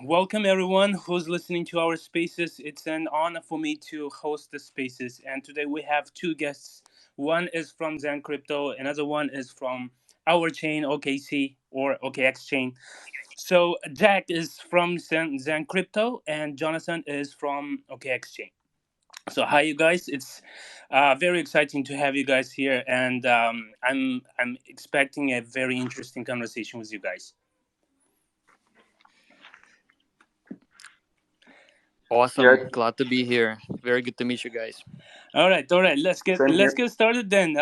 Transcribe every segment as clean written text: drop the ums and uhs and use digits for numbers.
Welcome everyone who's listening to our spaces. It's an honor for me to host the spaces, and today we have two guests. One is from Zen Crypto, another one is from our chain OKC or OKX Chain. So Jack is from Zen Crypto, and Jonathan is from OKX Chain. So hi you guys, it's very exciting to have you guys here, and I'm expecting a very interesting conversation with you guys. Yeah, Awesome. Glad to be here. Very good to meet you guys. All right. Let's get same let's here. get started then.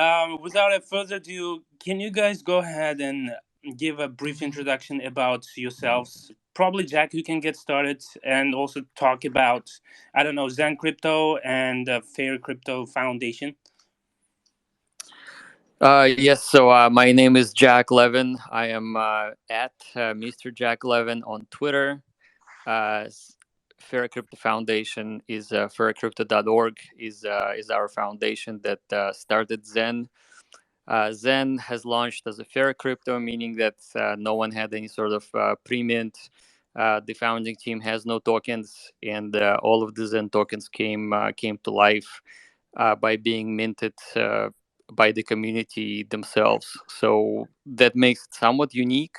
Without a further ado, can you guys go ahead and give a brief introduction about yourselves? Probably Jack, you can get started and also talk about I don't know Zen Crypto and Fair Crypto Foundation. Yes, so my name is Jack Levin. I am at Mr. Jack Levin on Twitter. Fair Crypto Foundation is faircrypto.org is our foundation that started Zen. Zen has launched as a fair crypto, meaning that no one had any sort of pre-mint. The founding team has no tokens, and all of the Zen tokens came to life by being minted by the community themselves. So that makes it somewhat unique,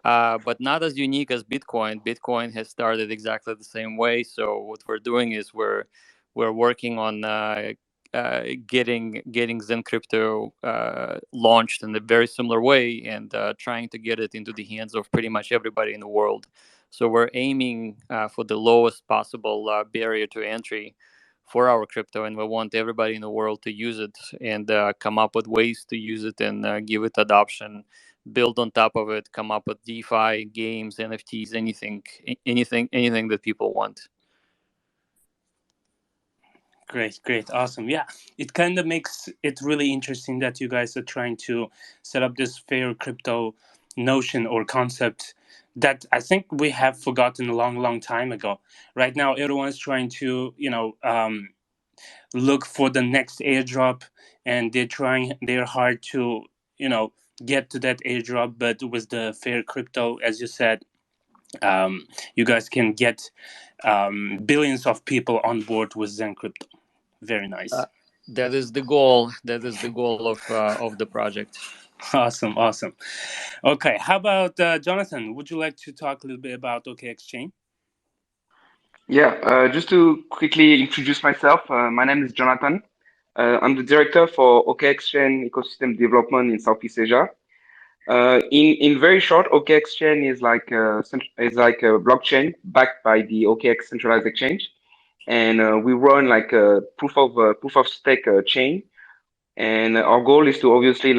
but not as unique as Bitcoin. Bitcoin has started exactly the same way. So what we're doing is we're working on getting Zen crypto launched in a very similar way and trying to get it into the hands of pretty much everybody in the world. So we're aiming for the lowest possible barrier to entry for our crypto, and we want everybody in the world to use it and come up with ways to use it and give it adoption, build on top of it, come up with DeFi, games, NFTs, anything that people want. Great, great, awesome. Yeah, it kind of makes it really interesting that you guys are trying to set up this fair crypto notion or concept that I think we have forgotten a long, long time ago. Right now, everyone's trying to, look for the next airdrop, and they're trying their hard to, you know, get to that airdrop. But with the fair crypto, as you said, you guys can get billions of people on board with Zen crypto. Very Uh, nice. that is the goal. That is the goal of the project. Awesome, awesome. Okay, how about Jonathan? Would you like to talk a little bit about OKX Chain? Yeah, just to quickly introduce myself, my name is Jonathan. I'm the director for OKX Chain ecosystem development in Southeast Asia. In very short, OKX Chain is like a blockchain backed by the OKX centralized exchange, and we run like a proof of stake chain. And our goal is to obviously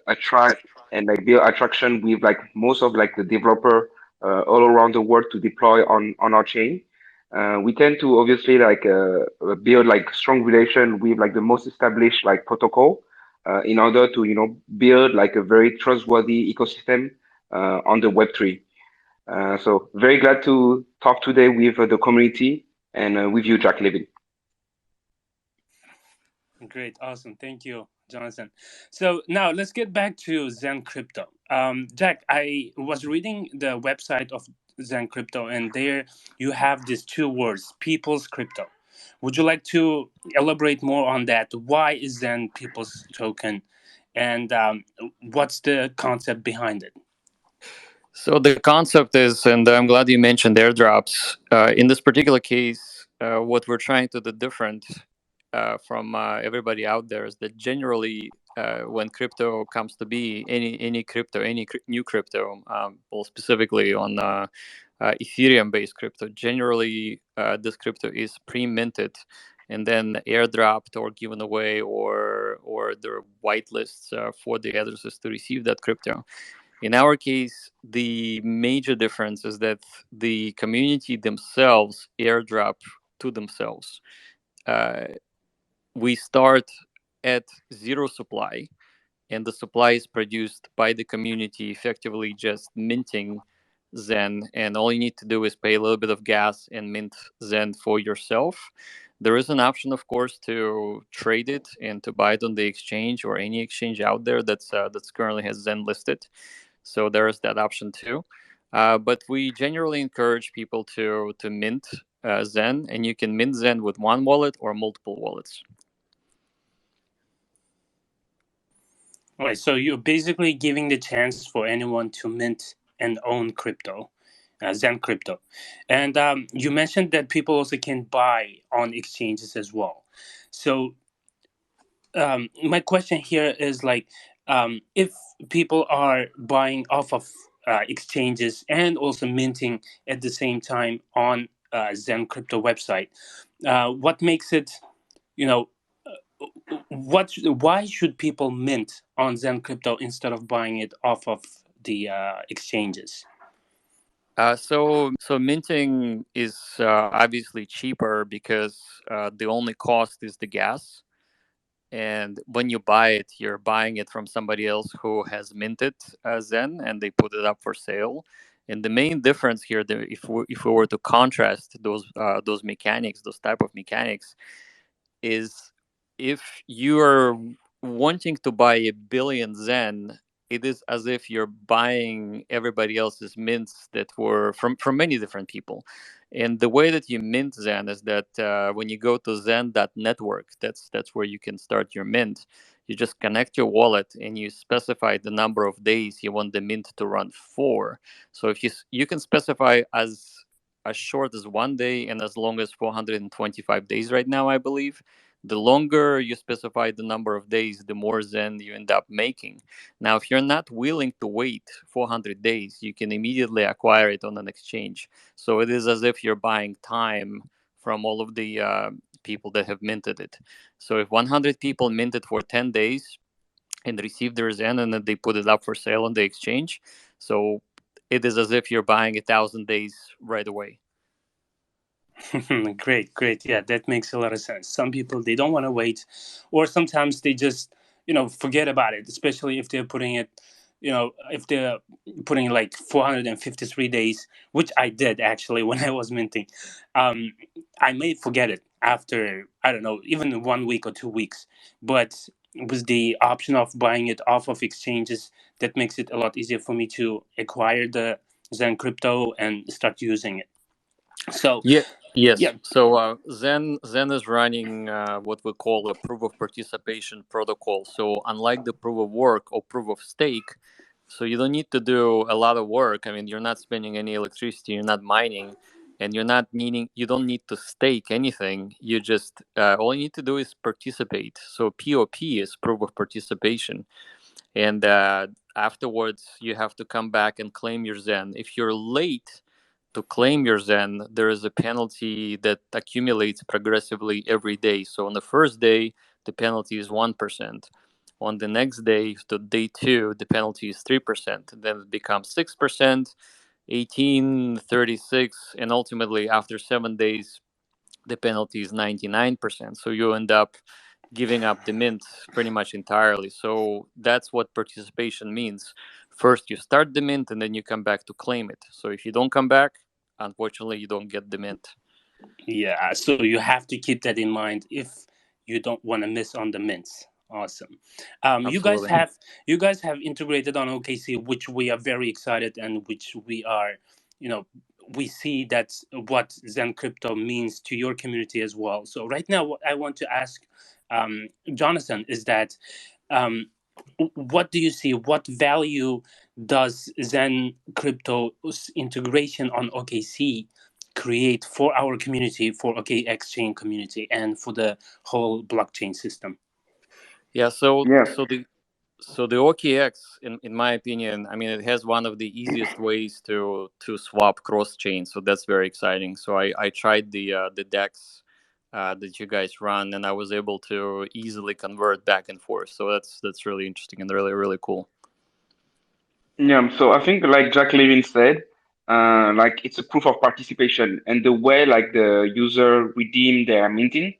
attract and like build attraction with like most of like the developer all around the world to deploy on our chain. We tend to obviously build like strong relation with like the most established like protocol in order to build like a very trustworthy ecosystem on the Web3. So very glad to talk today with the community and with you, Jack Levin. Great, awesome. Thank you, Jonathan. So now let's get back to Zen Crypto. Jack, I was reading the website of Zen Crypto, and there you have these two words, People's Crypto. Would you like to elaborate more on that? Why is Zen People's Token, and what's the concept behind it? So the concept is, and I'm glad you mentioned airdrops. In this particular case, what we're trying to do different from everybody out there is that generally, when crypto comes to be, any crypto, new crypto, well, specifically on Ethereum-based crypto, generally this crypto is pre-minted and then airdropped or given away, or there are whitelists for the addresses to receive that crypto. In our case, the major difference is that the community themselves airdrop to themselves. Uh, we start at zero supply, and the supply is produced by the community, effectively just minting Zen. And all you need to do is pay a little bit of gas and mint Zen for yourself. There is an option, of course, to trade it and to buy it on the exchange or any exchange out there that's currently has Zen listed. So there is that option too. But we generally encourage people to mint Zen, and you can mint Zen with one wallet or multiple wallets. All right, so you're basically giving the chance for anyone to mint and own crypto, Zen crypto. And you mentioned that people also can buy on exchanges as well. So my question here is like, if people are buying off of exchanges and also minting at the same time on Zen crypto website, what makes it, you know, why should people mint on Zen crypto instead of buying it off of the exchanges? So minting is obviously cheaper because the only cost is the gas. And when you buy it, you're buying it from somebody else who has minted Zen, and they put it up for sale. And the main difference here, if we were to contrast those mechanics, those type of mechanics, is if you are wanting to buy 1 billion Zen, it is as if you're buying everybody else's mints that were from many different people. And the way that you mint Zen is that when you go to Zen.network, that's where you can start your mint. You just connect your wallet and you specify the number of days you want the mint to run for. So if you can specify as short as 1 day and as long as 425 days right now, I believe. The longer you specify the number of days, the more Zen you end up making. Now, if you're not willing to wait 400 days, you can immediately acquire it on an exchange. So it is as if you're buying time from all of the people that have minted it. So if 100 people minted for 10 days and received their Zen and then they put it up for sale on the exchange, so it is as if you're buying 1,000 days right away. Great, great. Yeah, that makes a lot of sense. Some people they don't want to wait, or sometimes they just forget about it. Especially if they're putting it, if they're putting like 453 days, which I did actually when I was minting. Um, I may forget it after I don't know, even 1 week or 2 weeks. But with the option of buying it off of exchanges, that makes it a lot easier for me to acquire the Zen crypto and start using it. So Yeah. yeah. Yes. So Zen is running what we call a proof of participation protocol. So unlike the proof of work or proof of stake, so you don't need to do a lot of work. I mean, you're not spending any electricity, you're not mining, and you don't need to stake anything. You just all you need to do is participate. So POP is proof of participation, and afterwards you have to come back and claim your Zen. If you're late to claim your Zen, there is a penalty that accumulates progressively every day. So on the first day, the penalty is 1%. On the next day, to day two, the penalty is 3%. Then it becomes 6%, 18, 36, and ultimately after 7 days, the penalty is 99%. So you end up giving up the mint pretty much entirely. So that's what participation means. First, you start the mint and then you come back to claim it. So if you don't come back, unfortunately, you don't get the mint. Yeah, so you have to keep that in mind if you don't want to miss on the mints. Awesome. You guys Absolutely. have integrated on OKC, which we are very excited and which we are, you know, we see that's what Zen Crypto means to your community as well. So right now, what I want to ask Jonathan is that um, what do you see? What value does Zen Crypto's integration on OKC create for our community, for OKX Chain community, and for the whole blockchain system? Yeah. So Yeah. so the so the OKX, in my opinion, I mean, it has one of the easiest ways to swap cross chain. So that's very exciting. So I tried the DEX that you guys run, and I was able to easily convert back and forth. So that's really interesting and really cool. Yeah, so I think like Jack Levin said, like it's a proof of participation, and the way like the user redeem their minting,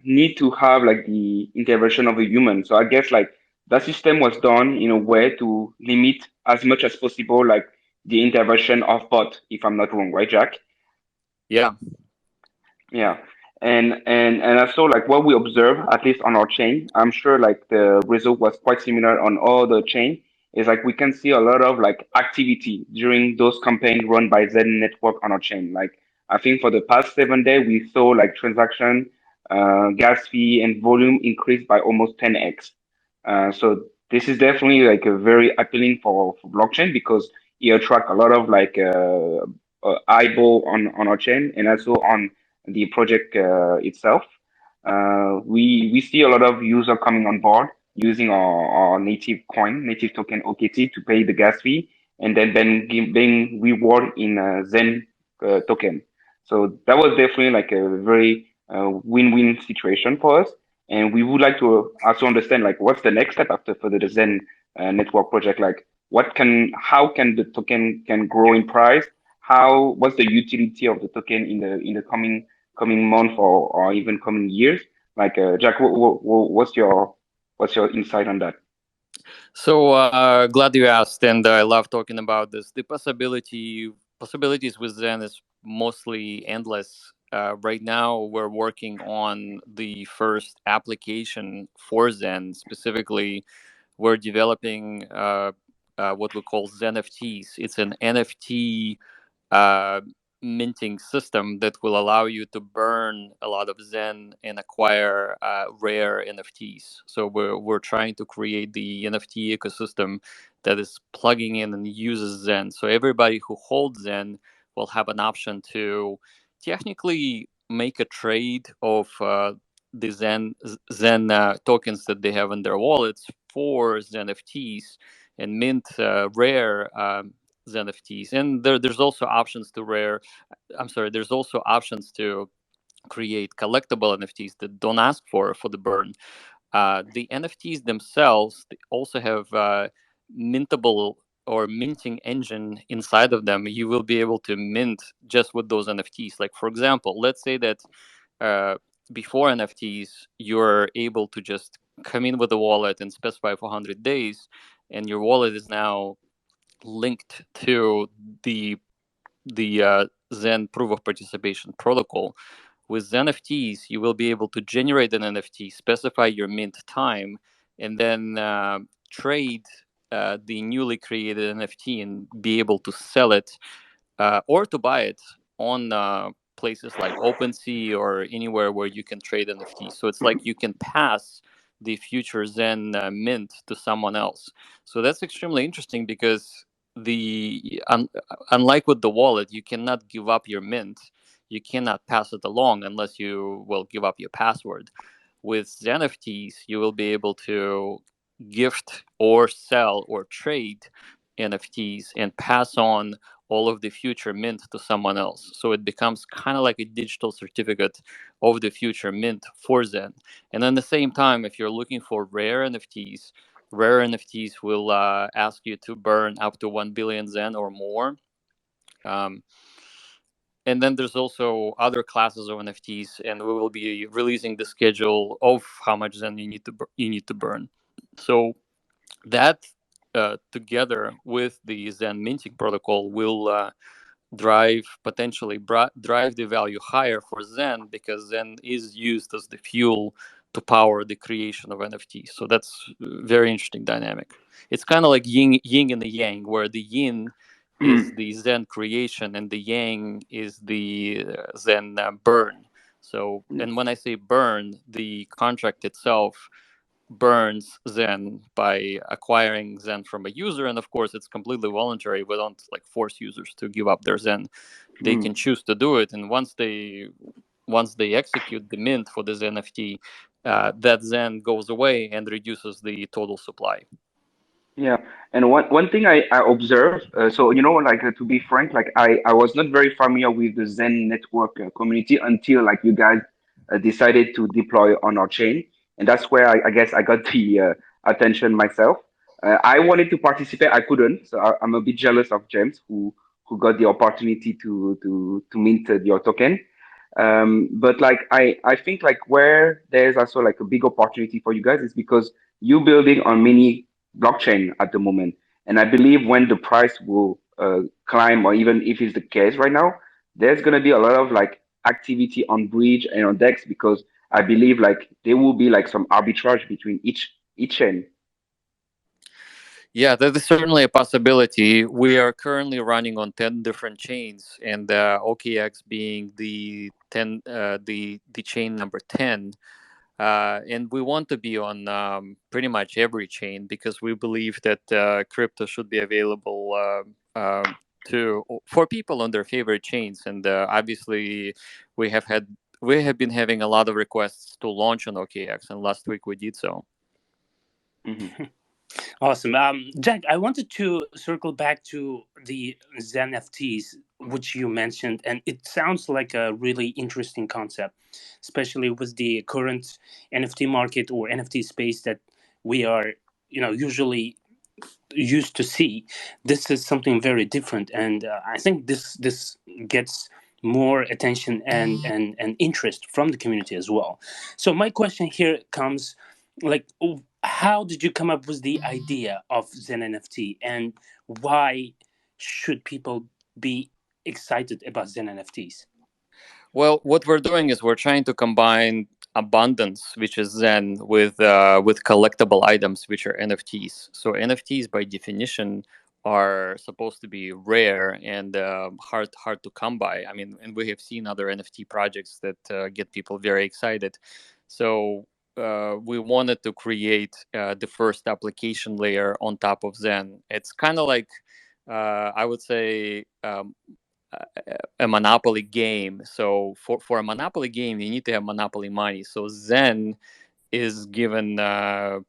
need to have like the intervention of a human. So I guess like that system was done in a way to limit as much as possible like the intervention of bot, if I'm not wrong, right, Jack? Yeah. Yeah. And also like what we observe, at least on our chain, I'm sure like the result was quite similar on all the chain, is like we can see a lot of like activity during those campaigns run by Zen network on our chain. Like I think for the past 7 days, we saw like transaction, gas fee and volume increased by almost 10x. So this is definitely like a very appealing for blockchain because it attract a lot of like eyeball on our chain and also on the project itself. We see a lot of user coming on board using our native coin, native token OKT to pay the gas fee and then being reward in Zen token. So that was definitely like a very win-win situation for us. And we would like to also understand like what's the next step after for the Zen network project? Like how can the token can grow in price? What's the utility of the token in the coming month or even coming years? Like Jack, what's your insight on that? So glad you asked, and I love talking about this. The possibilities with Zen is mostly endless. Right now, we're working on the first application for Zen. Specifically, we're developing what we call ZenFTs. It's an NFT uh, minting system that will allow you to burn a lot of Zen and acquire rare NFTs. So we're trying to create the NFT ecosystem that is plugging in and uses Zen. So everybody who holds Zen will have an option to technically make a trade of the Zen tokens that they have in their wallets for Zen NFTs and mint rare NFTs. And there's also options to there's also options to create collectible NFTs that don't ask for the burn. The NFTs themselves they also have mintable or minting engine inside of them. You will be able to mint just with those NFTs. Like for example, let's say that uh, before NFTs, you're able to just come in with a wallet and specify for 100 days, and your wallet is now linked to the Zen proof of participation protocol. With Zen NFTs, you will be able to generate an NFT, specify your mint time, and then trade the newly created NFT and be able to sell it or to buy it on places like OpenSea or anywhere where you can trade NFTs. So it's like you can pass the future Zen mint to someone else. So that's extremely interesting because unlike with the wallet, you cannot give up your mint. You cannot pass it along unless you will give up your password. With Zen NFTs, you will be able to gift or sell or trade NFTs and pass on all of the future mint to someone else. So it becomes kind of like a digital certificate of the future mint for Zen. And at the same time, if you're looking for rare NFTs will ask you to burn up to 1 billion Zen or more. Um, and then there's also other classes of NFTs, and we will be releasing the schedule of how much Zen you need to burn. So that together with the Zen minting protocol will drive the value higher for Zen because Zen is used as the fuel to power the creation of NFTs. So that's a very interesting dynamic. It's kind of like yin and the yang, where the yin is the Zen creation and the yang is the Zen burn. So, and when I say burn, the contract itself burns Zen by acquiring Zen from a user, and of course it's completely voluntary. We don't like force users to give up their Zen. They can choose to do it, and once they execute the mint for this NFT, that Zen goes away and reduces the total supply. Yeah, and one thing I observed, so you know, like to be frank, like I was not very familiar with the Zen network community until like you guys decided to deploy on our chain, and that's where I guess I got the attention myself. I wanted to participate, I couldn't, so I'm a bit jealous of James who got the opportunity to mint your token. But like I think like where there's also like a big opportunity for you guys is because you building on many blockchain at the moment. And I believe when the price will climb, or even if it's the case right now, there's gonna be a lot of like activity on bridge and on DEX because I believe like there will be like some arbitrage between each chain. Yeah, that is certainly a possibility. We are currently running on 10 different chains, and OKX being the chain number 10. And we want to be on pretty much every chain because we believe that crypto should be available to for people on their favorite chains. And obviously, we have had we have been having a lot of requests to launch on OKX, and last week we did so. Mm-hmm. Awesome. Jack, I wanted to circle back to the Zen FTs, which you mentioned, and it sounds like a really interesting concept, especially with the current NFT market or NFT space that we are, usually used to see. This is something very different, and I think this gets more attention and interest from the community as well. So my question here comes, like, how did you come up with the idea of Zen NFT, and why should people be excited about Zen NFTs? Well, what we're doing is we're trying to combine abundance, which is Zen, with collectible items, which are NFTs. So NFTs, by definition, are supposed to be rare and hard to come by. I mean, and we have seen other NFT projects that get people very excited. So we wanted to create the first application layer on top of Zen. It's kind of like I would say a monopoly game. So for a monopoly game, you need to have monopoly money. So Zen is given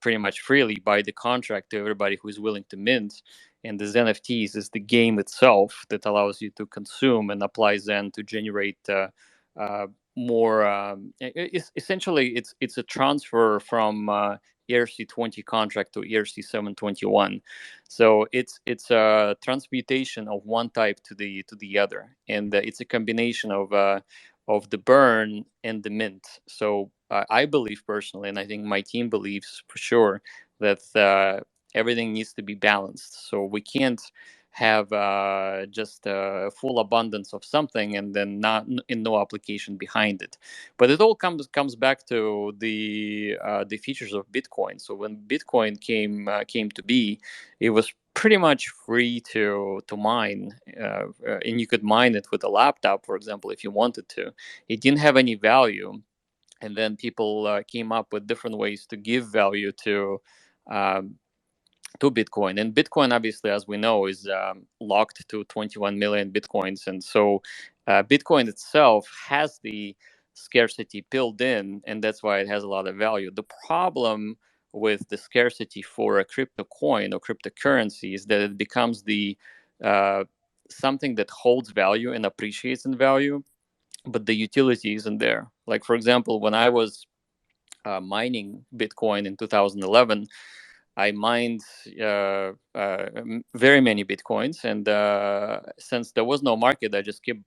pretty much freely by the contract to everybody who is willing to mint. And the Zen NFTs is the game itself that allows you to consume and apply Zen to generate uh, more. Essentially, it's a transfer from ERC20 contract to ERC721. So it's a transmutation of one type to the other, and it's a combination of the burn and the mint. So I believe personally, and I think my team believes for sure, that everything needs to be balanced. So we can't have just a full abundance of something and then not in no application behind it. But it all comes back to the features of Bitcoin. So when Bitcoin came to be, it was pretty much free to mine, and you could mine it with a laptop, for example, if you wanted to. It didn't have any value, and then people came up with different ways to give value um, to Bitcoin. And Bitcoin, obviously, as we know, is locked to 21 million Bitcoins. And so Bitcoin itself has the scarcity built in, and that's why it has a lot of value. The problem with the scarcity for a crypto coin or cryptocurrency is that it becomes the something that holds value and appreciates in value, but the utility isn't there. Like, for example, when I was mining Bitcoin in 2011, I mined very many bitcoins, and since there was no market, I just keep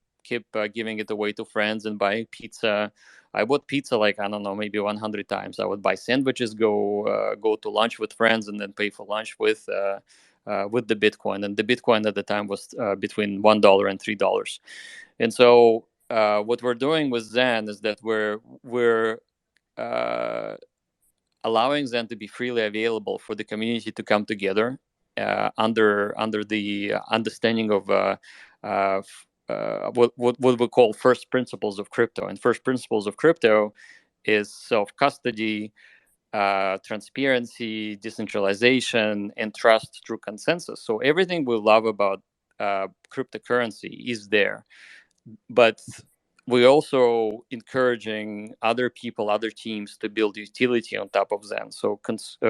giving it away to friends and buying pizza. I bought pizza like, I don't know, maybe 100 times. I would buy sandwiches, go to lunch with friends, and then pay for lunch with the Bitcoin. And the Bitcoin at the time was between $1 and $3. And so what we're doing with Zen is that we're uh, allowing Zen to be freely available for the community to come together under the understanding of what we call first principles of crypto. And first principles of crypto is self custody, transparency, decentralization, and trust through consensus. So everything we love about cryptocurrency is there, but we're also encouraging other people, other teams to build utility on top of Zen. So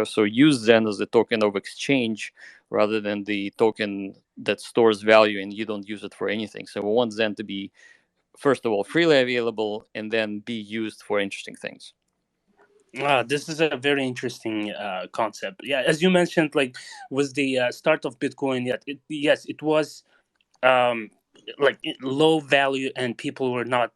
so use Zen as a token of exchange rather than the token that stores value and you don't use it for anything. So we want Zen to be, first of all, freely available and then be used for interesting things. This is a very interesting concept. Yeah, as you mentioned, like with the start of Bitcoin, yes, it was um, like low value, and people were not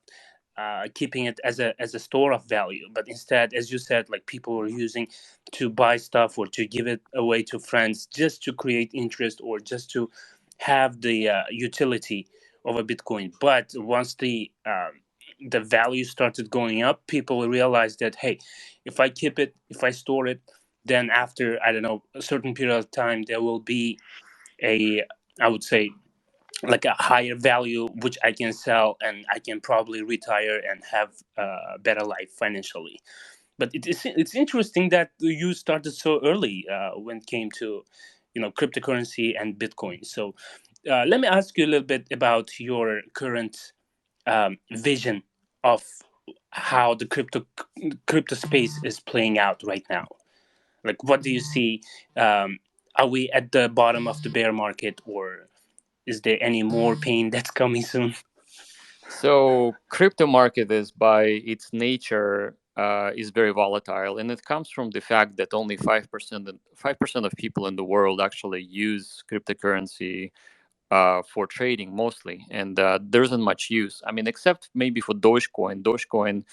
keeping it as a store of value, but instead, as you said, like people were using to buy stuff or to give it away to friends just to create interest or just to have the utility of a Bitcoin. But once the value started going up, people realized that, hey, if I keep it, if I store it, then after, I don't know, a certain period of time, there will be a, I would say, like a higher value which I can sell, and I can probably retire and have a better life financially. But it's interesting that you started so early when it came to, cryptocurrency and Bitcoin. So let me ask you a little bit about your current vision of how the crypto space is playing out right now. Like, what do you see? Are we at the bottom of the bear market, or is there any more pain that's coming soon? So crypto market is by its nature is very volatile, and it comes from the fact that only 5% of people in the world actually use cryptocurrency for trading mostly, and there isn't much use. I mean, except maybe for Dogecoin. Dogecoin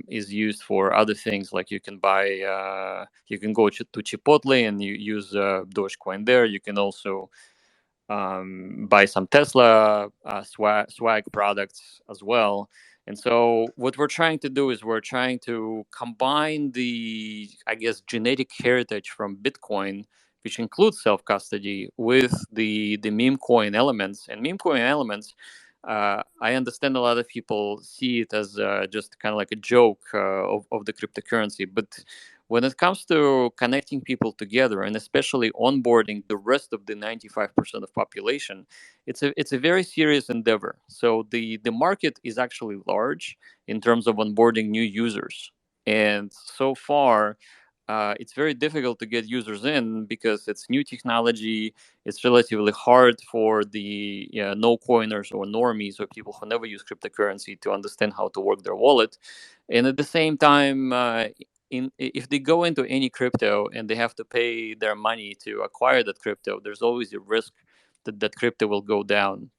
is used for other things, like you can buy, you can go to Chipotle and you use Dogecoin there. You can also buy some Tesla swag products as well. And so what we're trying to do is we're trying to combine the, I guess, genetic heritage from Bitcoin, which includes self custody, with the meme coin elements. And meme coin elements, I understand a lot of people see it as just kind of like a joke of the cryptocurrency, but when it comes to connecting people together and especially onboarding the rest of the 95% of population, it's a very serious endeavor. So the market is actually large in terms of onboarding new users, and so far it's very difficult to get users in because it's new technology. It's relatively hard for the no coiners or normies or people who never use cryptocurrency to understand how to work their wallet. And at the same time, if they go into any crypto and they have to pay their money to acquire that crypto, there's always a risk that that crypto will go down.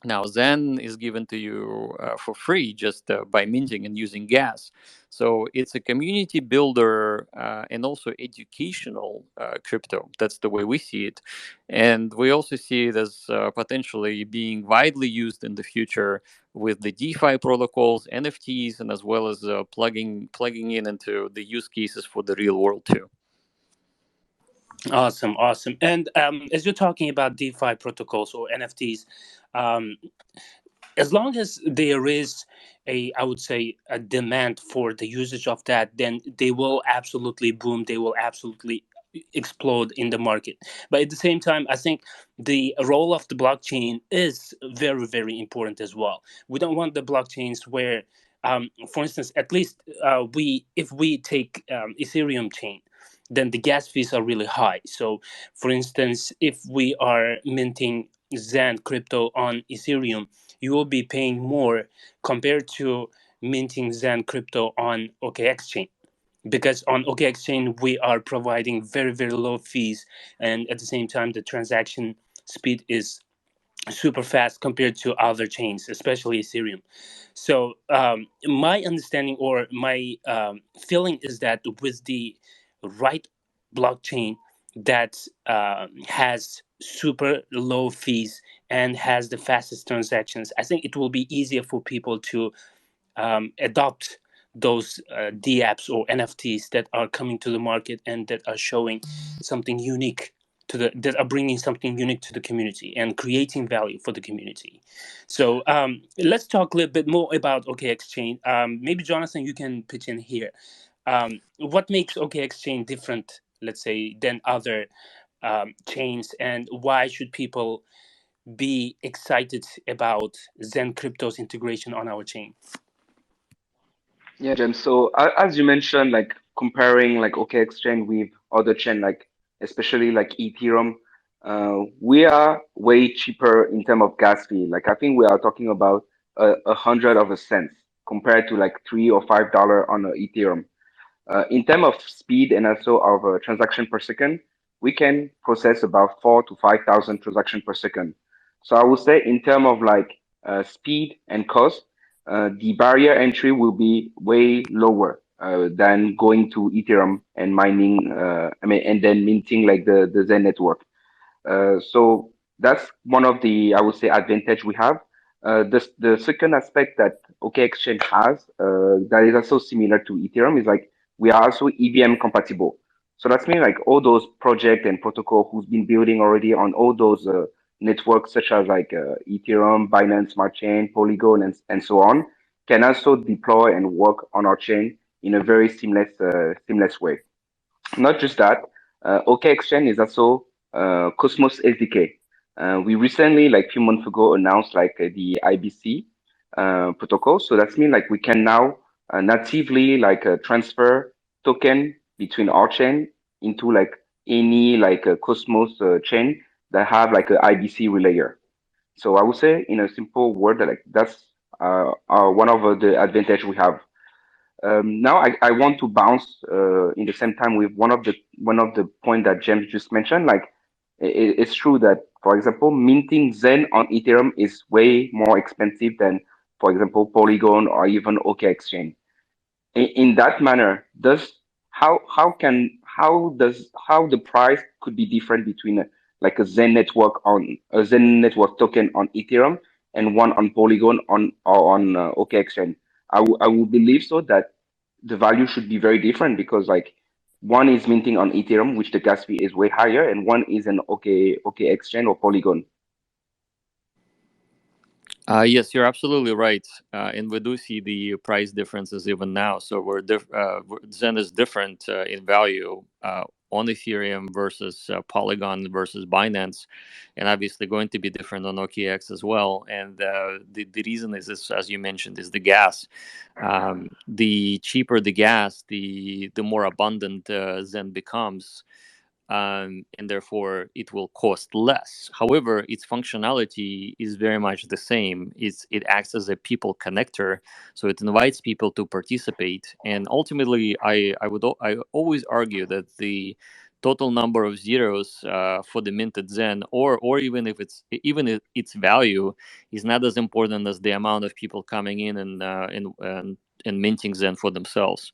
Now, Zen is given to you for free just by minting and using gas. So it's a community builder and also educational crypto. That's the way we see it. And we also see it as potentially being widely used in the future with the DeFi protocols, NFTs, and as well as plugging in into the use cases for the real world too. Awesome, awesome. And as you're talking about DeFi protocols or NFTs, um, as long as there is a, I would say, a demand for the usage of that, then they will absolutely boom, they will absolutely explode in the market. But at the same time, I think the role of the blockchain is very, very important as well. We don't want the blockchains where, for instance, at least we if we take Ethereum chain, then the gas fees are really high. So for instance, if we are minting Zen crypto on Ethereum, you will be paying more compared to minting Zen crypto on OKX chain. Because on OKX chain, we are providing very, very low fees. And at the same time, the transaction speed is super fast compared to other chains, especially Ethereum. So my understanding or my feeling is that with the right blockchain that has super low fees and has the fastest transactions, I think it will be easier for people to adopt those D apps or NFTs that are coming to the market and that are showing something unique to the that are bringing something unique to the community and creating value for the community. So let's talk a little bit more about OKX Chain. Maybe Jonathan, you can pitch in here. What makes OKX Chain different, let's say, than other chains, and why should people be excited about Zen Crypto's integration on our chain? Yeah, James. So as you mentioned, like comparing like OKX chain with other chain, like especially like Ethereum, we are way cheaper in terms of gas fee. Like I think we are talking about a hundred of a cent compared to like $3 or $5 on Ethereum. In terms of speed and also of transaction per second, we can process about 4 to 5 thousand transactions per second. So I would say in terms of like speed and cost, the barrier entry will be way lower than going to Ethereum and mining. I mean, and then minting like the Zen network. So that's one of the, I would say, advantage we have. The second aspect that OKX Chain has that is also similar to Ethereum is like we are also EVM compatible. So that's mean like all those project and protocol who's been building already on all those networks such as like Ethereum, Binance Smart Chain, Polygon, and so on can also deploy and work on our chain in a very seamless way. Not just that, OKX Chain is also Cosmos SDK. We recently, like few months ago, announced like the IBC protocol. So that's mean like we can now natively like transfer token between our chain into like any like Cosmos chain that have like a IBC relayer. So I would say in a simple word that like that's one of the advantage we have. Now I want to bounce in the same time with one of the point that James just mentioned. Like it's true that, for example, minting Zen on Ethereum is way more expensive than, for example, Polygon or even OKX chain. In that manner, does how the price could be different between like a Zen network token on Ethereum and one on Polygon on OKX chain? I would believe so that the value should be very different because like one is minting on Ethereum, which the gas fee is way higher, and one is an OKX chain or Polygon. Yes, you're absolutely right, and we do see the price differences even now. So Zen is different in value on Ethereum versus Polygon versus Binance, and obviously going to be different on OKX as well. And the reason is, as you mentioned, is the gas. The cheaper the gas, the more abundant Zen becomes, and therefore it will cost less. However, its functionality is very much the same. It acts as a people connector, so it invites people to participate. And ultimately, I always argue that the total number of zeros for the minted Zen, or even if its value is not as important as the amount of people coming in and minting Zen for themselves.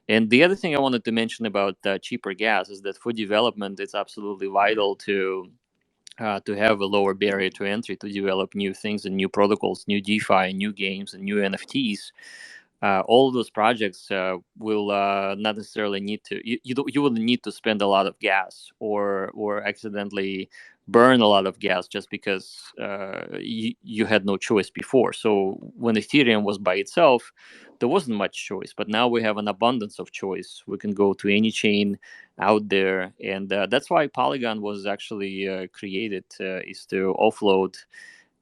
And the other thing I wanted to mention about cheaper gas is that for development, it's absolutely vital to have a lower barrier to entry to develop new things and new protocols, new DeFi, new games, and new NFTs. All of those projects will not necessarily need to you wouldn't need to spend a lot of gas or accidentally burn a lot of gas just because you had no choice before. So when Ethereum was by itself, there wasn't much choice, but now we have an abundance of choice. We can go to any chain out there, and that's why Polygon was actually created, is to offload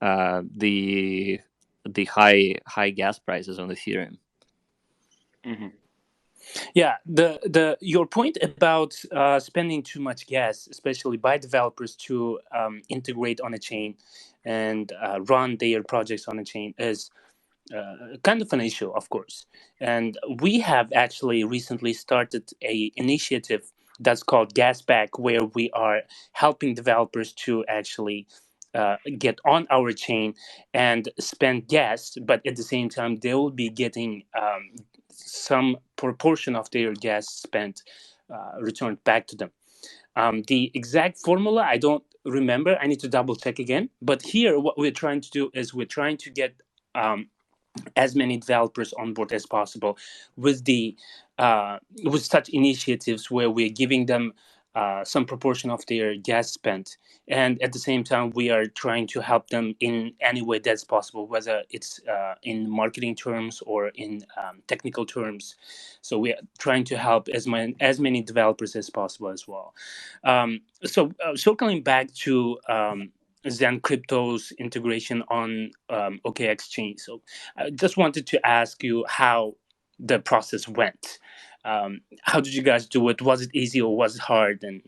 the high gas prices on Ethereum. Mhm. Yeah, the your point about spending too much gas, especially by developers to integrate on a chain and run their projects on a chain, is kind of an issue, of course. And we have actually recently started a initiative that's called Gas Back, where we are helping developers to actually get on our chain and spend gas, but at the same time they will be getting some proportion of their gas spent returned back to them. The exact formula I don't remember. I need to double check again. But here, what we're trying to do is we're trying to get um, as many developers on board as possible with the with such initiatives where we're giving them some proportion of their gas spent, and at the same time we are trying to help them in any way that's possible, whether it's in marketing terms or in technical terms. So we are trying to help as many developers as possible as well. Circling back to Zen Crypto's integration on OKX Chain. So I just wanted to ask you how the process went. How did you guys do it? Was it easy or was it hard? And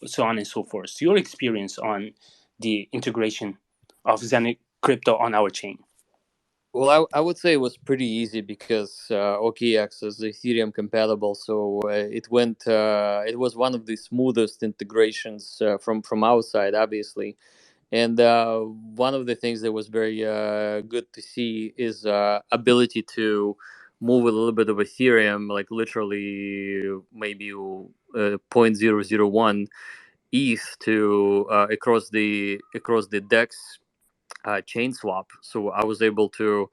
so on and so forth. So your experience on the integration of Zen Crypto on our chain. Well, I would say it was pretty easy because OKX is Ethereum compatible, so it was one of the smoothest integrations from our side, obviously. And one of the things that was very good to see is ability to move a little bit of Ethereum, like literally maybe 0.001 ETH to across the DEX chain swap. So I was able to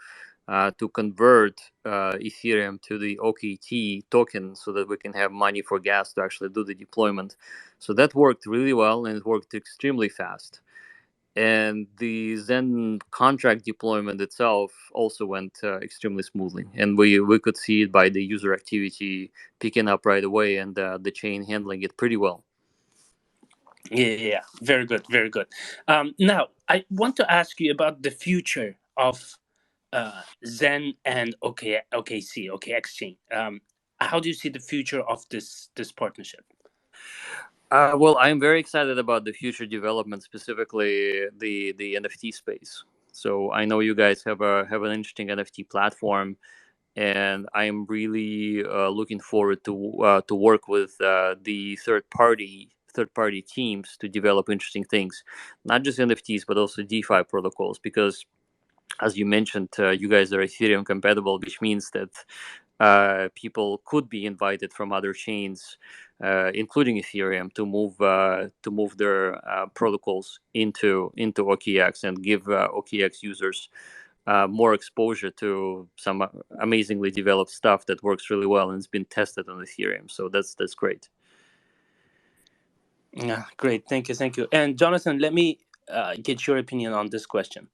to convert Ethereum to the OKT token so that we can have money for gas to actually do the deployment. So that worked really well, and it worked extremely fast. And the Zen contract deployment itself also went extremely smoothly, and we could see it by the user activity picking up right away, and the chain handling it pretty well. Yeah, very good, very good. Now, I want to ask you about the future of Zen and OKC, OKX Chain. How do you see the future of this partnership? Well, I'm very excited about the future development, specifically the NFT space. So I know you guys have an interesting NFT platform, and I'm really looking forward to work with the third party teams to develop interesting things, not just NFTs but also DeFi protocols. Because as you mentioned, you guys are Ethereum compatible, which means that people could be invited from other chains, including Ethereum, to move their protocols into OKX and give OKX users more exposure to some amazingly developed stuff that works really well and has been tested on Ethereum. So that's great. Yeah, great. Thank you, thank you. And Jonathan, let me get your opinion on this question.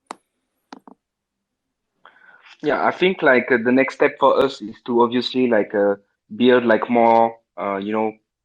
Yeah, I think like the next step for us is to obviously like build like more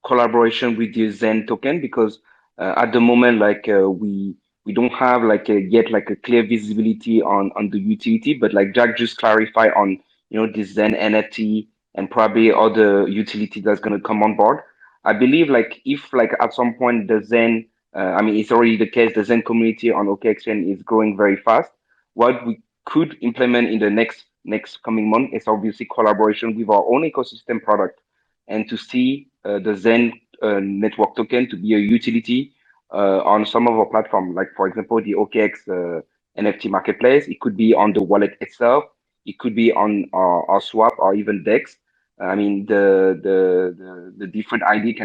collaboration with the Zen token, because at the moment like we don't have like yet like a clear visibility on the utility, but like Jack just clarify on the Zen NFT and probably other utility that's gonna come on board. I believe like if like at some point the Zen I mean it's already the case, the Zen community on OKX is growing very fast. What we could implement in the next coming month is obviously collaboration with our own ecosystem product, and to see the Zen network token to be a utility on some of our platform, like for example the OKX NFT marketplace. It could be on the wallet itself. It could be on our swap or even DEX. I mean the different ID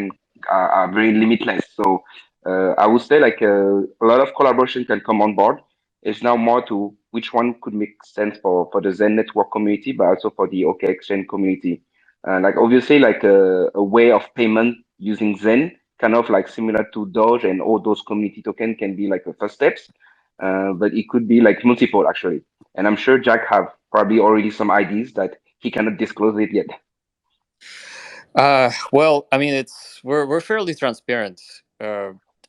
are very limitless. So I would say like a lot of collaboration can come on board. It's now more to which one could make sense for the Zen network community, but also for the OKX Chain community. Like obviously, like a way of payment using Zen, kind of like similar to Doge and all those community token can be like the first steps. But it could be like multiple actually. And I'm sure Jack have probably already some ideas that he cannot disclose it yet. Well, I mean, we're fairly transparent.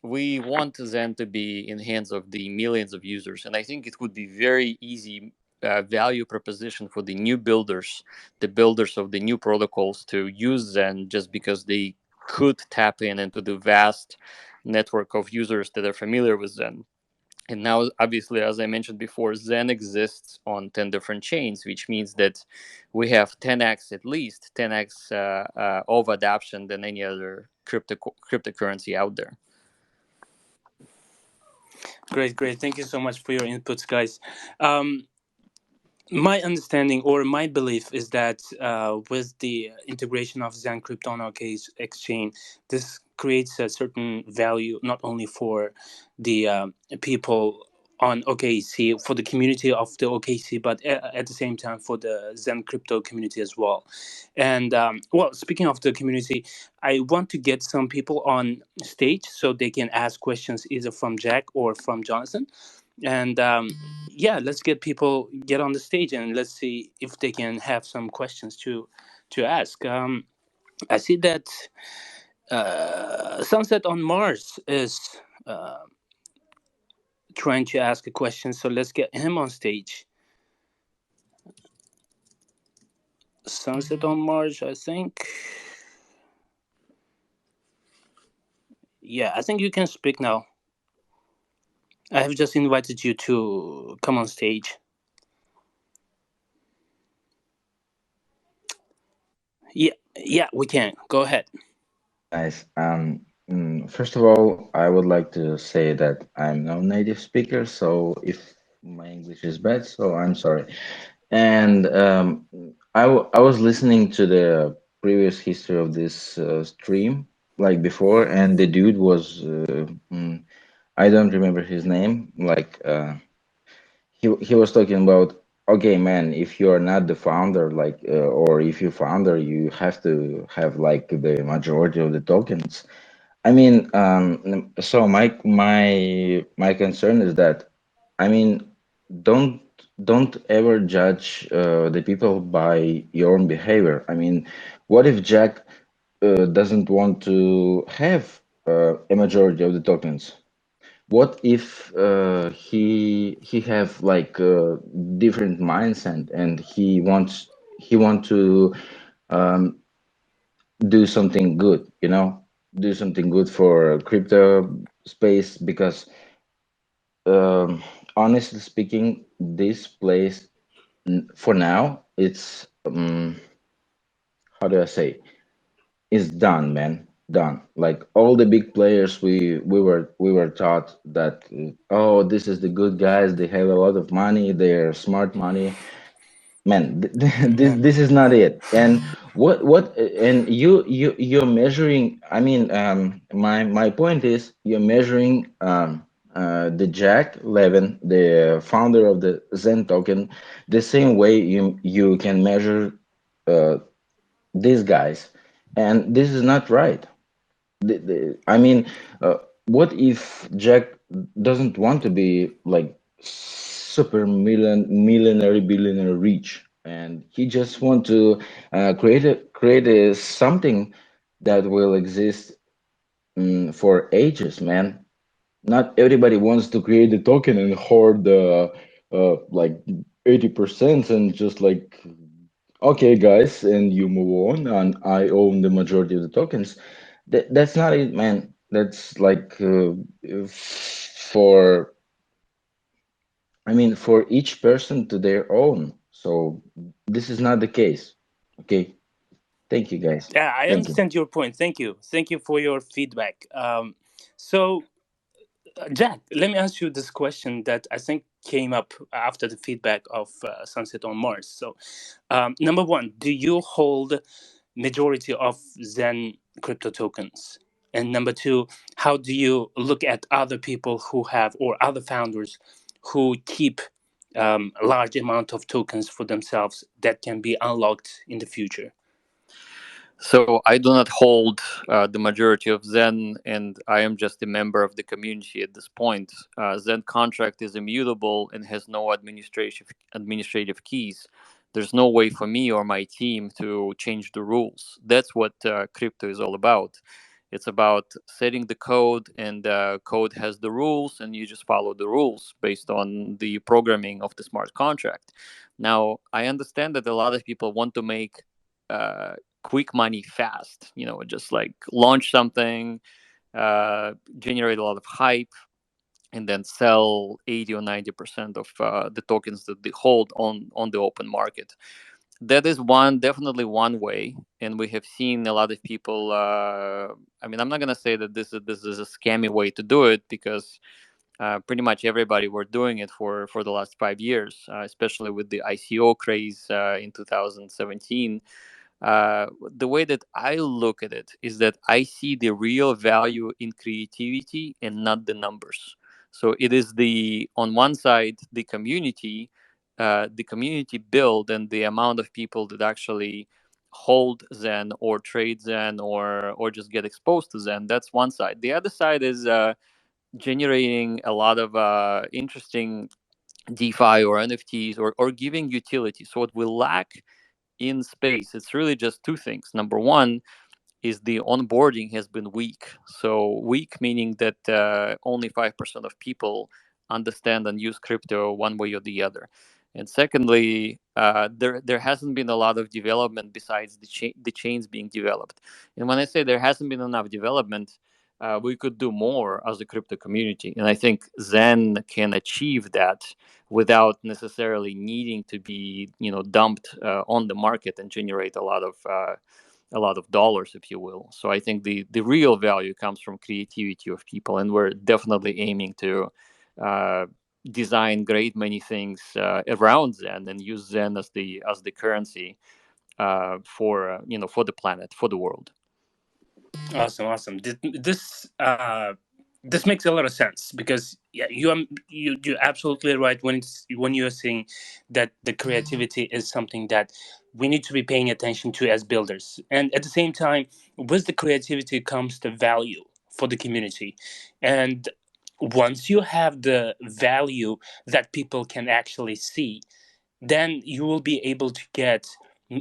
We want Zen to be in hands of the millions of users, and I think it would be very easy value proposition for the new builders, the builders of the new protocols, to use Zen just because they could tap into the vast network of users that are familiar with Zen. And now, obviously, as I mentioned before, Zen exists on 10 different chains, which means that we have 10x, at least 10x of adoption than any other cryptocurrency out there. Great, great. Thank you so much for your inputs, guys. My understanding or my belief is that with the integration of Zen Crypto on OKX Chain, this creates a certain value not only for the people on OKC, for the community of the OKC, but at the same time for the Zen Crypto community as well. And well, speaking of the community, I want to get some people on stage so they can ask questions either from Jack or from Jonathan. And yeah, let's get people get on the stage and let's see if they can have some questions to ask. I see that Sunset on Mars is uh, trying to ask a question, so let's get him on stage. Sunset on Mars, I think. Yeah, I think you can speak now. I have just invited you to come on stage. Yeah, yeah, we can. Go ahead. Nice. First of all, I would like to say that I'm no native speaker, so if my English is bad, so I'm sorry. And I was listening to the previous history of this stream, like before, and the dude was, I don't remember his name, like he was talking about okay, man, if you're not the founder, like, or if you're founder, you have to have like the majority of the tokens. I mean, so my concern is that, I mean, don't don't ever judge the people by your own behavior. I mean, what if Jack doesn't want to have a majority of the tokens? What if he have like a different mindset and he want to um, do something good, you know, do something good for crypto space because um, honestly speaking, this place for now it's how do I say? It's done, man. Done. Like all the big players, we were taught that oh, this is the good guys. They have a lot of money. They're smart money. Man, this Yeah. this is not it. And what and you're measuring. I mean, my point is you're measuring the Jack Levin, the founder of the Zen token, the same way you can measure uh, these guys, and this is not right. I mean, uh, what if Jack doesn't want to be like super millionaire, billionaire rich, and he just want to create a something that will exist for ages, man. Not everybody wants to create a token and hoard like 80% and just like okay, guys, and you move on, and I own the majority of the tokens. That's not it, man. That's like for, I mean, for each person to their own. So this is not the case. Okay. Thank you, guys. Yeah, I Thank you. understand your point. Thank you for your feedback. So Jack, let me ask you this question that I think came up after the feedback of Sunset on Mars. So, number one, do you hold majority of Zen crypto tokens? And number two, how do you look at other people who have or other founders who keep a large amount of tokens for themselves that can be unlocked in the future? So I do not hold the majority of Zen, and I am just a member of the community at this point. Zen contract is immutable and has no administrative keys. There's no way for me or my team to change the rules. That's what crypto is all about. It's about setting the code, and code has the rules, and you just follow the rules based on the programming of the smart contract. Now, I understand that a lot of people want to make uh, quick money fast, just like launch something, generate a lot of hype, and then sell 80 or 90% of the tokens that they hold on the open market. That is definitely one way, and we have seen a lot of people. I mean, I'm not gonna say that this is a scammy way to do it, because pretty much everybody were doing it for the last 5 years, especially with the ICO craze in 2017. The way that I look at it is that I see the real value in creativity and not the numbers. So it is on one side, the community build and the amount of people that actually hold Zen or trade Zen or just get exposed to Zen. That's one side. The other side is generating a lot of interesting DeFi or NFTs, or giving utility. So what we lack in space, it's really just two things. Number one is the onboarding has been weak. So weak meaning that only 5% of people understand and use crypto one way or the other. And secondly, there hasn't been a lot of development besides the chains being developed. And when I say there hasn't been enough development, we could do more as a crypto community. And I think Zen can achieve that without necessarily needing to be, dumped on the market and generate a lot of dollars, if you will. So I think the real value comes from creativity of people, and we're definitely aiming to uh, design great many things around Zen and use Zen as the currency for the planet, for the world. Awesome, awesome. This this makes a lot of sense because yeah, you're absolutely right when you're saying that the creativity is something that we need to be paying attention to as builders, and at the same time, with the creativity comes the value for the community, and once you have the value that people can actually see, then you will be able to get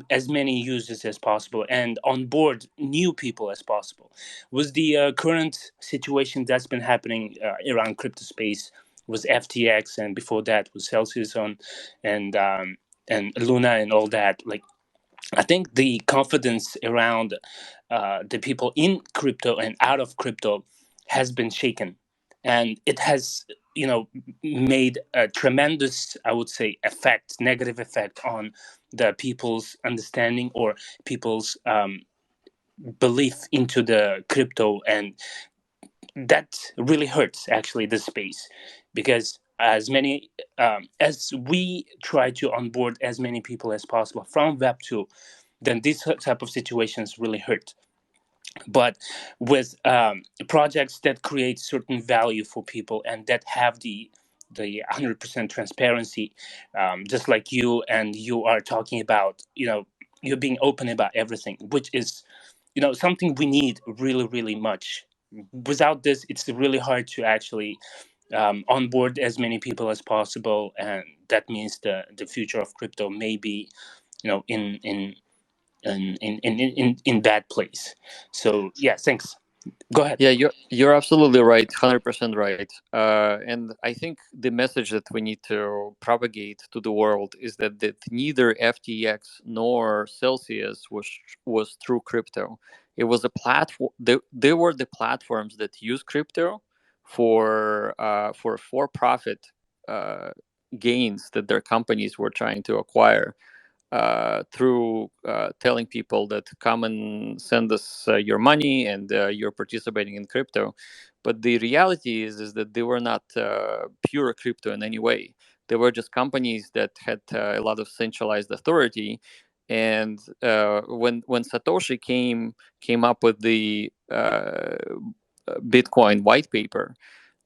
as many users as possible and onboard new people as possible. With the current situation that's been happening around crypto space, was FTX, and before that was Celsius on, and Luna and all that. Like, I think the confidence around the people in crypto and out of crypto has been shaken, and it has, you know, made a tremendous, I would say, effect, negative effect on the people's understanding or people's belief into the crypto, and that really hurts actually the space because as many as we try to onboard as many people as possible from Web2, then these type of situations really hurt. But with projects that create certain value for people and that have the 100% transparency, just like you, and you are talking about, you know, you're being open about everything, which is, you know, something we need really really much. Without this, it's really hard to actually onboard as many people as possible, and that means the future of crypto may be, you know, in bad place. So yeah, thanks. Go ahead. Yeah, you're absolutely right, 100% right. And I think the message that we need to propagate to the world is that neither FTX nor Celsius was true crypto. It was a platform. They were the platforms that use crypto for profit uh, gains that their companies were trying to acquire through telling people that come and send us your money and you're participating in crypto. But the reality is that they were not pure crypto in any way. They were just companies that had a lot of centralized authority. And when Satoshi came up with the Bitcoin white paper,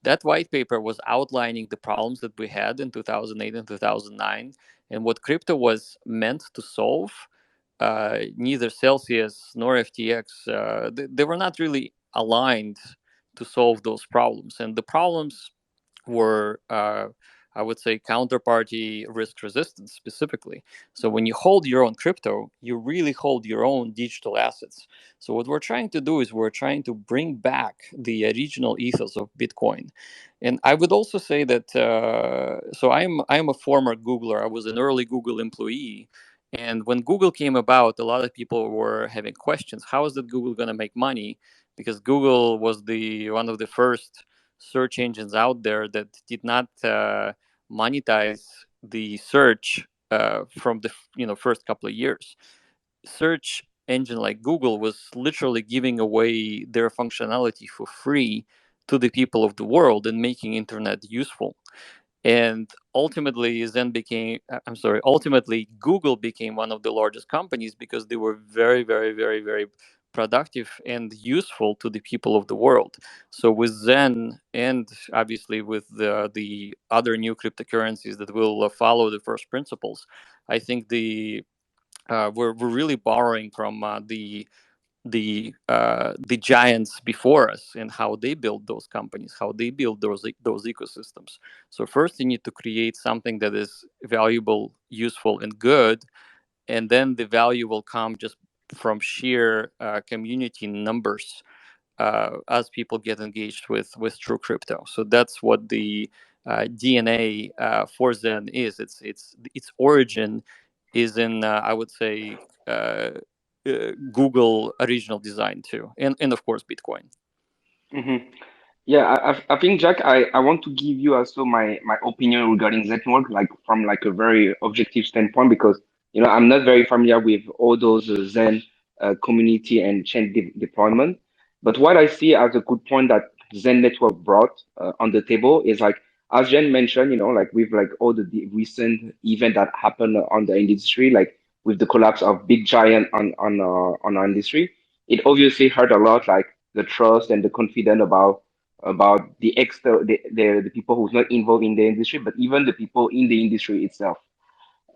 that white paper was outlining the problems that we had in 2008 and 2009 and what crypto was meant to solve. Neither Celsius nor FTX, they were not really aligned to solve those problems. And the problems were, I would say, counterparty risk resistance specifically. So when you hold your own crypto, you really hold your own digital assets. So what we're trying to do is we're trying to bring back the original ethos of Bitcoin. And I would also say that so I'm a former Googler. I was an early Google employee. And when Google came about, a lot of people were having questions. How is that Google going to make money? Because Google was the one of the first search engines out there that did not monetize the search from the first couple of years. Search engine like Google was literally giving away their functionality for free to the people of the world and making internet useful. And ultimately then became I'm sorry ultimately Google became one of the largest companies because they were very very very very productive and useful to the people of the world. So with Zen and obviously with the other new cryptocurrencies that will follow the first principles, I think we're really borrowing from the giants before us and how they build those companies, how they build those ecosystems. So first, you need to create something that is valuable, useful, and good, and then the value will come just from sheer community numbers as people get engaged with true crypto. So that's what the DNA for Zen is. Its origin is in I would say Google original design too, and of course Bitcoin. Hmm. Yeah, I think Jack, I want to give you also my opinion regarding that network, like from like a very objective standpoint, because I'm not very familiar with all those Zen community and chain deployment. But what I see as a good point that Zen network brought on the table is like, as Jen mentioned, like with like all the recent event that happened on the industry, like with the collapse of big giant on our industry, it obviously hurt a lot, like the trust and the confidence about about the people who's not involved in the industry, but even the people in the industry itself.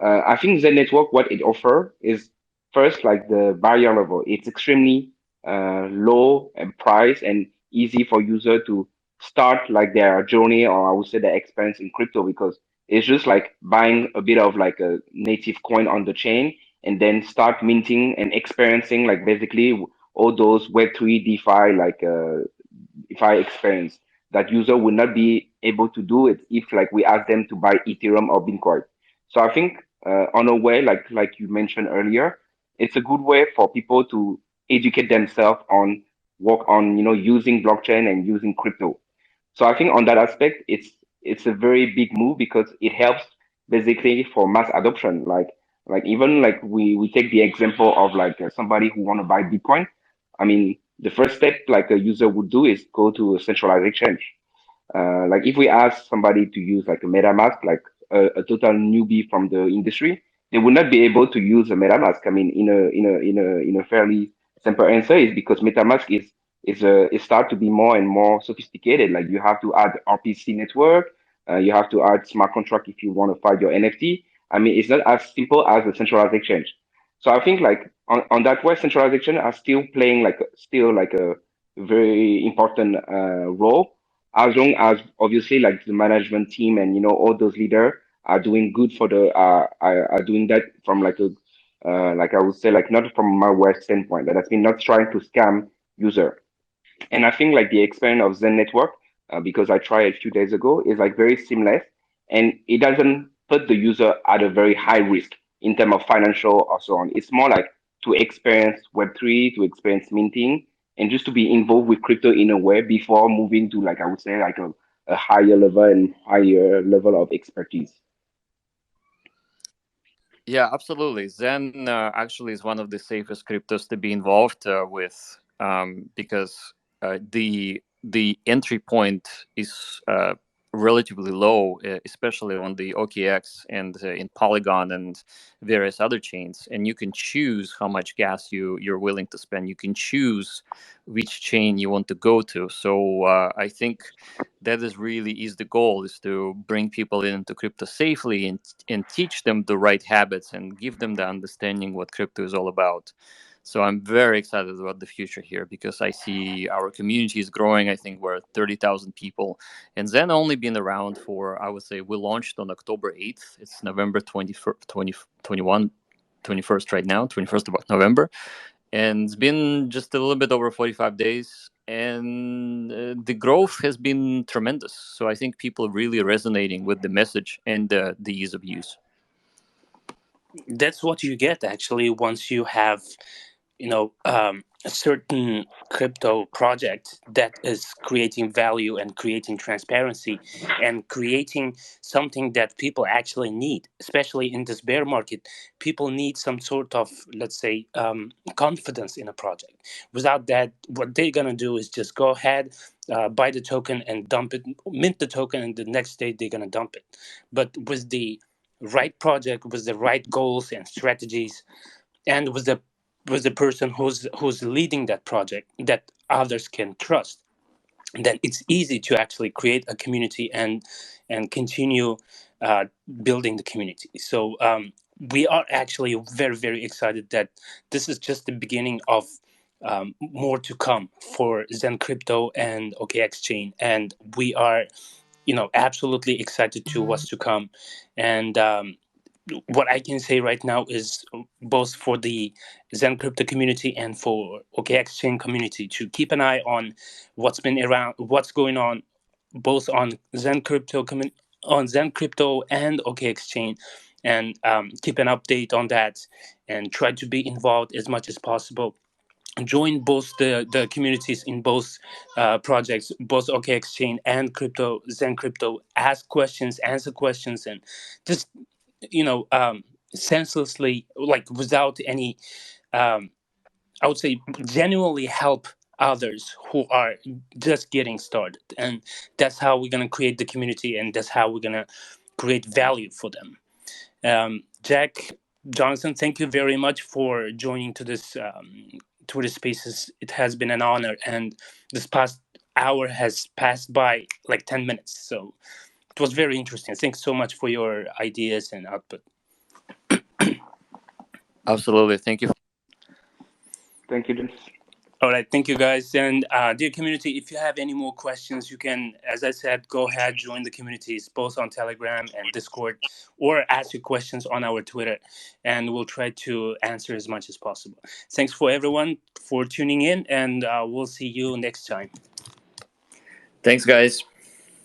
I think the network, what it offer is first like the barrier level. It's extremely low and price and easy for user to start like their journey, or I would say their experience in crypto, because it's just like buying a bit of like a native coin on the chain and then start minting and experiencing like basically all those Web3 DeFi like if I experience that user would not be able to do it if like we ask them to buy Ethereum or Bitcoin. So I think on a way like you mentioned earlier, it's a good way for people to educate themselves on work on using blockchain and using crypto. So I think on that aspect, it's a very big move because it helps basically for mass adoption. Like even like we take the example of like somebody who want to buy Bitcoin. I mean, the first step like a user would do is go to a centralized exchange. Like if we ask somebody to use like a MetaMask, like a total newbie from the industry, they would not be able to use a MetaMask. I mean, in a fairly simple answer is because MetaMask is start to be more and more sophisticated. Like you have to add RPC network, you have to add smart contract if you want to file your NFT. I mean, it's not as simple as a centralized exchange. So I think like on that way, centralized exchange are still playing like still like a very important role, as long as obviously like the management team and all those leaders are doing good for the are doing that from like a like I would say like not from my work standpoint, that has been not trying to scam user. And I think like the experience of Zen Network, because I tried a few days ago, is like very seamless, and it doesn't put the user at a very high risk in terms of financial or so on. It's more like to experience Web3, to experience minting, and just to be involved with crypto in a way before moving to like I would say like a higher level and higher level of expertise. Yeah, absolutely. Zen actually is one of the safest cryptos to be involved with, because the entry point is relatively low, especially on the OKX and in Polygon and various other chains. And you can choose how much gas you're willing to spend. You can choose which chain you want to go to. So I think that is the goal, is to bring people into crypto safely and teach them the right habits and give them the understanding what crypto is all about. So I'm very excited about the future here, because I see our community is growing. I think we're 30,000 people, and Zen only been around for, I would say, we launched on October 8th. It's November 21st, 21st right now, 21st of November, and it's been just a little bit over 45 days, and the growth has been tremendous. So I think people are really resonating with the message and the ease of use. That's what you get actually once you have a certain crypto project that is creating value and creating transparency and creating something that people actually need, especially in this bear market. People need some sort of, let's say, confidence in a project. Without that, what they're going to do is just go ahead, buy the token and dump it, mint the token, and the next day they're going to dump it. But with the right project, with the right goals and strategies, and with the person who's leading that project that others can trust, then it's easy to actually create a community and continue uh, building the community. So we are actually very, very excited that this is just the beginning of more to come for Zen Crypto and OKX Chain, and we are absolutely excited to what's to come. And what I can say right now is both for the Zen crypto community and for OKX Chain community to keep an eye on what's been around, what's going on, both on Zen crypto and OKX Chain, and keep an update on that, and try to be involved as much as possible. Join both the communities in both projects, both OKX Chain and crypto Zen crypto. Ask questions, answer questions, and just senselessly, like without any um, I would say genuinely help others who are just getting started. And that's how we're going to create the community, and that's how we're going to create value for them. Jack, Jonathan, thank you very much for joining to this Twitter Spaces. It has been an honor, and this past hour has passed by like 10 minutes. So it was very interesting. Thanks so much for your ideas and output. Absolutely. Thank you. Thank you, James. All right, thank you guys. And dear community, if you have any more questions, you can, as I said, go ahead, join the communities, both on Telegram and Discord, or ask your questions on our Twitter, and we'll try to answer as much as possible. Thanks for everyone for tuning in, and we'll see you next time. Thanks, guys.